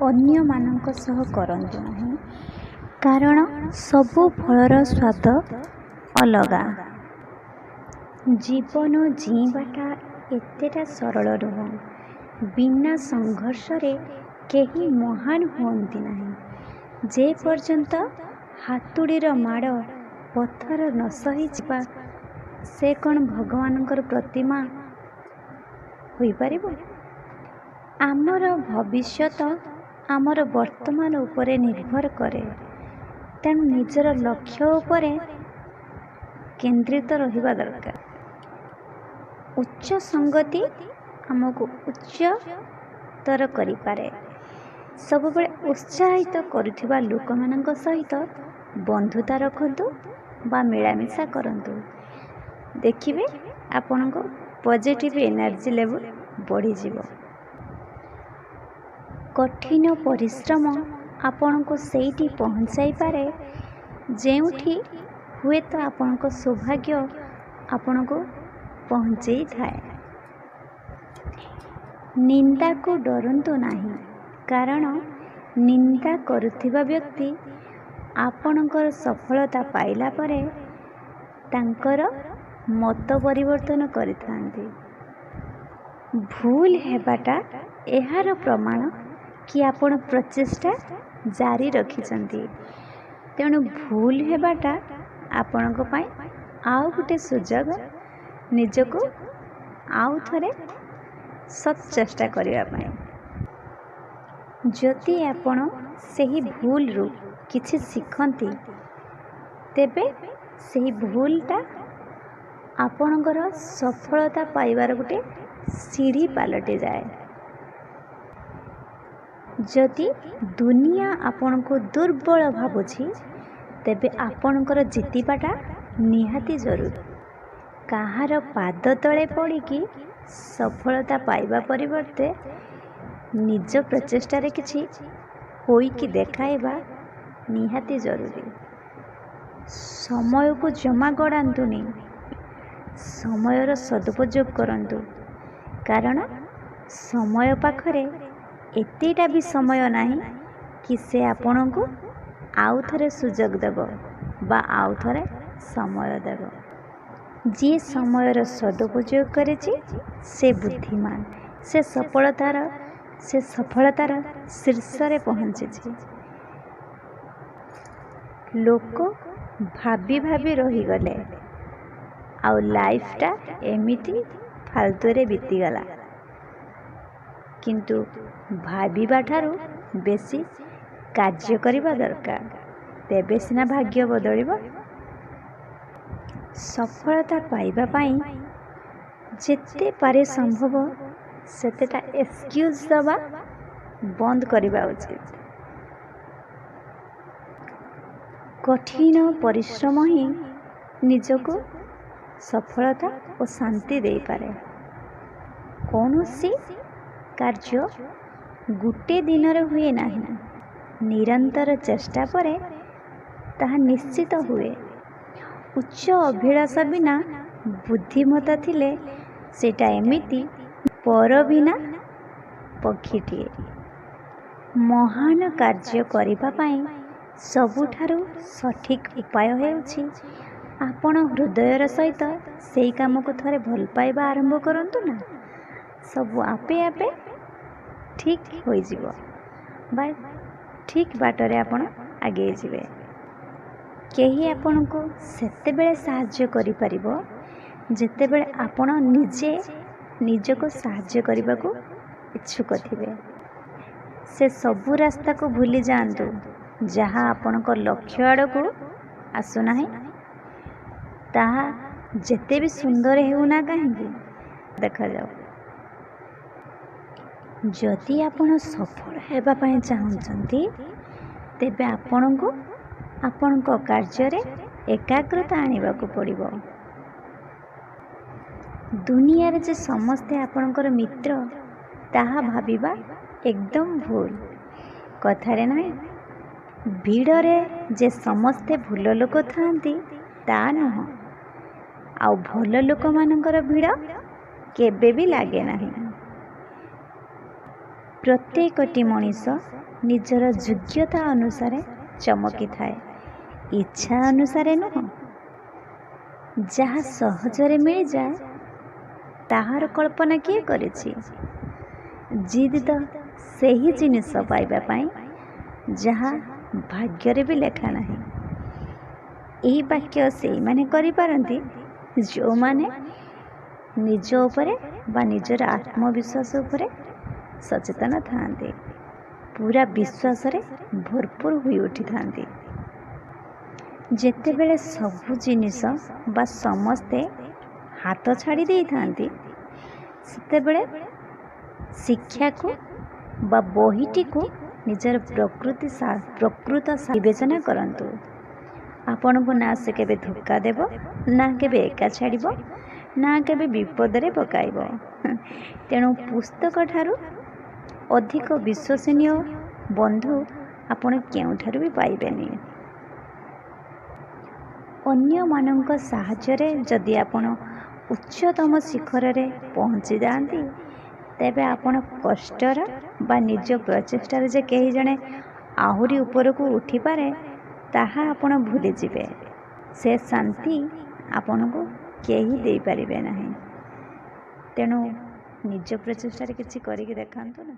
ଅନ୍ୟମାନଙ୍କ ସହ କରନ୍ତୁ ନାହିଁ, କାରଣ ସବୁ ଫଳର ସ୍ୱାଦ ଅଲଗା। ଜୀବନ ଜୀଇଁବାଟା ଏତେଟା ସରଳ ନୁହଁ। ବିନା ସଂଘର୍ଷରେ କେହି ମହାନ ହୁଅନ୍ତି ନାହିଁ। ଯେ ପର୍ଯ୍ୟନ୍ତ ହାତୁଡ଼ିର ମାଡ଼ ପଥର ନ ସହିଯିବା, ସେ କ'ଣ ଭଗବାନଙ୍କର ପ୍ରତିମା ହୋଇପାରିବ? ଆମର ଭବିଷ୍ୟତ ଆମର ବର୍ତ୍ତମାନ ଉପରେ ନିର୍ଭର କରେ। ତେଣୁ ନିଜର ଲକ୍ଷ୍ୟ ଉପରେ କେନ୍ଦ୍ରିତ ରହିବା ଦରକାର। ଉଚ୍ଚ ସଙ୍ଗତି ଆମକୁ ଉଚ୍ଚତର କରିପାରେ। ସବୁବେଳେ ଉତ୍ସାହିତ କରୁଥିବା ଲୋକମାନଙ୍କ ସହିତ ବନ୍ଧୁତା ରଖନ୍ତୁ ବା ମିଳାମିଶା କରନ୍ତୁ। ଦେଖିବେ ଆପଣଙ୍କ ପଜିଟିଭ୍ ଏନର୍ଜି ଲେଭେଲ୍ ବଢ଼ିଯିବ। କଠିନ ପରିଶ୍ରମ ଆପଣଙ୍କୁ ସେଇଠି ପହଞ୍ଚାଇପାରେ ଯେଉଁଠି ହୁଏତ ଆପଣଙ୍କ ସୌଭାଗ୍ୟ ଆପଣଙ୍କୁ ପହଞ୍ଚେଇଥାଏ। ନିନ୍ଦାକୁ ଡରନ୍ତୁ ନାହିଁ, କାରଣ ନିନ୍ଦା କରୁଥିବା ବ୍ୟକ୍ତି ଆପଣଙ୍କର ସଫଳତା ପାଇଲା ପରେ ତାଙ୍କର ମତ ପରିବର୍ତ୍ତନ କରିଥାନ୍ତି। ଭୁଲ ହେବାଟା ଏହାର ପ୍ରମାଣ କି ଆପଣ ପ୍ରଚେଷ୍ଟା ଜାରି ରଖିଛନ୍ତି। ତେଣୁ ଭୁଲ ହେବାଟା ଆପଣଙ୍କ ପାଇଁ ଆଉ ଗୋଟେ ସୁଯୋଗ ନିଜକୁ ଆଉ ଥରେ ସତ୍ଚେଷ୍ଟା କରିବା ପାଇଁ। ଯଦି ଆପଣ ସେହି ଭୁଲରୁ କିଛି ଶିଖନ୍ତି, ତେବେ ସେହି ଭୁଲଟା ଆପଣଙ୍କର ସଫଳତା ପାଇବାର ଗୋଟେ ସିଢ଼ି ପାଲଟିଯାଏ। ଯଦି ଦୁନିଆ ଆପଣଙ୍କୁ ଦୁର୍ବଳ ଭାବୁଛି, ତେବେ ଆପଣଙ୍କର ଜିତିବାଟା ନିହାତି ଜରୁରୀ। କାହାର ପାଦ ତଳେ ପଡ଼ିକି ସଫଳତା ପାଇବା ପରିବର୍ତ୍ତେ ନିଜ ପ୍ରଚେଷ୍ଟାରେ କିଛି ହୋଇକି ଦେଖାଇବା ନିହାତି ଜରୁରୀ। ସମୟକୁ ଜମା ଗଡ଼ାନ୍ତୁନି, ସମୟର ସଦୁପଯୋଗ କରନ୍ତୁ, କାରଣ ସମୟ ପାଖରେ ଏତେଟା ବି ସମୟ ନାହିଁ କି ସେ ଆପଣଙ୍କୁ ଆଉ ଥରେ ସୁଯୋଗ ଦେବ ବା ଆଉ ଥରେ ସମୟ ଦେବ। ଯିଏ ସମୟର ସଦୁପଯୋଗ କରିଛି ସେ ବୁଦ୍ଧିମାନ, ସେ ସଫଳତାର ଶୀର୍ଷରେ ପହଞ୍ଚିଛି। ଲୋକ ଭାବି ଭାବି ରହିଗଲେ ଆଉ ଲାଇଫଟା ଏମିତି ଫାଲତୁରେ ବିତିଗଲା। କିନ୍ତୁ ଭାବିବା ଠାରୁ ବେଶୀ କାର୍ଯ୍ୟ କରିବା ଦରକାର, ତେବେ ସିନା ଭାଗ୍ୟ ବଦଳିବ। ସଫଳତା ପାଇବା ପାଇଁ ଯେତେ ପାରେ ସମ୍ଭବ ସେତେଟା ଏକ୍ସକ୍ୟୁଜ୍ ଦେବା ବନ୍ଦ କରିବା ଉଚିତ। କଠିନ ପରିଶ୍ରମ ହିଁ ନିଜକୁ ସଫଳତା ଓ ଶାନ୍ତି ଦେଇପାରେ। କୌଣସି କାର୍ଯ୍ୟ ଗୋଟିଏ ଦିନରେ ହୁଏ ନାହିଁ, ନିରନ୍ତର ଚେଷ୍ଟା ପରେ ତାହା ନିଶ୍ଚିତ ହୁଏ। ଉଚ୍ଚ ଅଭିଳାଷ ବିନା ବୁଦ୍ଧିମତା ଥିଲେ ସେଇଟା ଏମିତି ପର ବିନା ପକ୍ଷୀଟିଏ। ମହାନ କାର୍ଯ୍ୟ କରିବା ପାଇଁ ସବୁଠାରୁ ସଠିକ୍ ଉପାୟ ହେଉଛି ଆପଣ ହୃଦୟର ସହିତ ସେଇ କାମକୁ ଥରେ ଭଲ ପାଇବା ଆରମ୍ଭ କରନ୍ତୁ ନା। ସବୁ ଆପେ ଆପେ ଠିକ୍ ହୋଇଯିବ ବା ଠିକ୍ ବାଟରେ ଆପଣ ଆଗେଇ ଯିବେ। କେହି ଆପଣଙ୍କୁ ସେତେବେଳେ ସାହାଯ୍ୟ କରିପାରିବ ଯେତେବେଳେ ଆପଣ ନିଜେ ନିଜକୁ ସାହାଯ୍ୟ କରିବାକୁ ଇଚ୍ଛୁକ ଥିବେ। ସେ ସବୁ ରାସ୍ତାକୁ ଭୁଲି ଯାଆନ୍ତୁ ଯାହା ଆପଣଙ୍କ ଲକ୍ଷ୍ୟ ଆଡ଼କୁ ଆସୁନାହିଁ। ତାହା ଯେତେ ବି ସୁନ୍ଦର ହେଉନା କାହିଁକି ଦେଖାଯାଉ। ଯଦି ଆପଣ ସଫଳ ହେବା ପାଇଁ ଚାହୁଁଛନ୍ତି, ତେବେ ଆପଣଙ୍କୁ ଆପଣଙ୍କ କାର୍ଯ୍ୟରେ ଏକାଗ୍ରତା ଆଣିବାକୁ ପଡ଼ିବ। ଦୁନିଆରେ ଯେ ସମସ୍ତେ ଆପଣଙ୍କର ମିତ୍ର ତାହା ଭାବିବା ଏକଦମ ଭୁଲ। କଥାରେ ନାହିଁ, ଭିଡ଼ରେ ଯେ ସମସ୍ତେ ଭଲ ଲୋକ ଥାଆନ୍ତି ତା ନୁହଁ, ଆଉ ଭଲ ଲୋକମାନଙ୍କର ଭିଡ଼ କେବେ ବି ଲାଗେ ନାହିଁ। ପ୍ରତ୍ୟେକଟି ମଣିଷ ନିଜର ଯୋଗ୍ୟତା ଅନୁସାରେ ଚମକିଥାଏ, ଇଚ୍ଛା ଅନୁସାରେ ନୁହଁ। ଯାହା ସହଜରେ ମିଳିଯାଏ ତାହାର କଳ୍ପନା କିଏ କରିଛି? ଜିଦ୍ ତ ସେହି ଜିନିଷ ପାଇବା ପାଇଁ ଯାହା ଭାଗ୍ୟରେ ବି ଲେଖା ନାହିଁ। ଏହି ବାକ୍ୟ ସେଇମାନେ କରିପାରନ୍ତି ଯେଉଁମାନେ ନିଜ ଉପରେ ବା ନିଜର ଆତ୍ମବିଶ୍ୱାସ ଉପରେ ସଚେତନ ଥାଆନ୍ତି, ପୁରା ବିଶ୍ୱାସରେ ଭରପୁର ହୋଇ ଉଠିଥାନ୍ତି। ଯେତେବେଳେ ସବୁ ଜିନିଷ ବା ସମସ୍ତେ ହାତ ଛାଡ଼ି ଦେଇଥାନ୍ତି, ସେତେବେଳେ ଶିକ୍ଷାକୁ ବା ବହିଟିକୁ ନିଜର ପ୍ରକୃତ ବିବେଚନା କରନ୍ତୁ। ଆପଣଙ୍କୁ ନା ସେ କେବେ ଧୋକା ଦେବ, ନା କେବେ ଏକା ଛାଡ଼ିବ, ନା କେବେ ବିପଦରେ ପକାଇବ। ତେଣୁ ପୁସ୍ତକଠାରୁ ଅଧିକ ବିଶ୍ୱସନୀୟ ବନ୍ଧୁ ଆପଣ କେଉଁଠାରୁ ବି ପାଇବେନି। ଅନ୍ୟମାନଙ୍କ ସାହାଯ୍ୟରେ ଯଦି ଆପଣ ଉଚ୍ଚତମ ଶିଖରରେ ପହଞ୍ଚି ଯାଆନ୍ତି, ତେବେ ଆପଣ କଷ୍ଟର ବା ନିଜ ପ୍ରଚେଷ୍ଟାରେ ଯେ କେହି ଜଣେ ଆହୁରି ଉପରକୁ ଉଠିପାରେ ତାହା ଆପଣ ଭୁଲିଯିବେ। ସେ ଶାନ୍ତି ଆପଣଙ୍କୁ କେହି ଦେଇପାରିବେ ନାହିଁ। ତେଣୁ ନିଜ ପ୍ରଚେଷ୍ଟାରେ କିଛି କରିକି ଦେଖାନ୍ତୁ ନା।